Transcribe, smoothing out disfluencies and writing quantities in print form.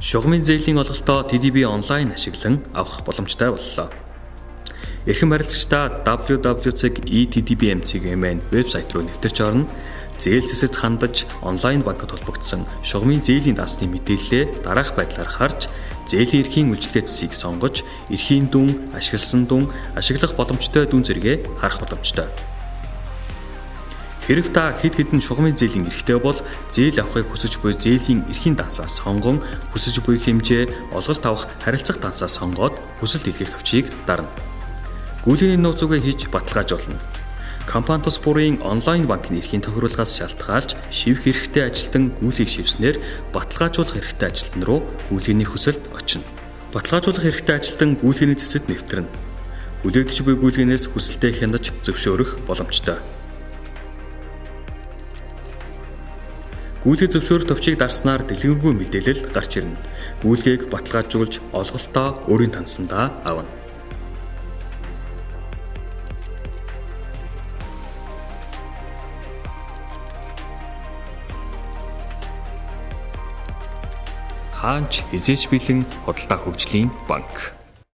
Шугамын зээлийн олголтоо TDB онлайн ашиглан авах боломжтой боллоо. Эрхэм харилцагчдаа www.etdbmc.mn вебсайт руу нэвтэрч орно. Зээл зэсэд хандаж онлайн банкд холбогдсон шугамын зээлийн даасны мэдээлэлээ дараах байдлаар харж, зээлийн эрхийн үйлчилгээ цэсийг сонгож, эрхийн дүн, ашигласан дүн, ашиглах боломжтой дүн зэрэгээ харах боломжтой. Хэрв та хэд хэдэн шугамын зээлийн эрхтэй бол зээл авахыг хүсэж буй зээлийн эрхийн дансаа сонгон, хүсэж буй хэмжээ олголт авах харилцах дансаа сонгоод хүсэлт илгээх товчийг дарна. Гүйлийн нууцугээ хийж баталгаажуулна. Компани тус бүрийн онлайн банкны эрхийн тохируулгаас шалтгаалж шивэх хэрэгтэй ажилтан гүүлийг шивснээр баталгаажуулах хэрэгтэй ажилтан руу гүйлийн хүсэлт очино. Баталгаажуулах хэрэгтэй ажилтан гүйлийн зэсэд нэвтэрнэ. Хүлээгдэж буй гүйлгээс хүсэлтээ хянаж зөвшөөрөх боломжтой. Гүйлгээ зөвшөөрөх товчийг дарснаар дэлгэрэнгүй мэдээлэл гарч ирнэ. Гүйлгээг баталгаажуулж олголтоо өөрийн тансандаа авна. Хаанч хизээч бэлэн худалдаа хөгжлийн банк.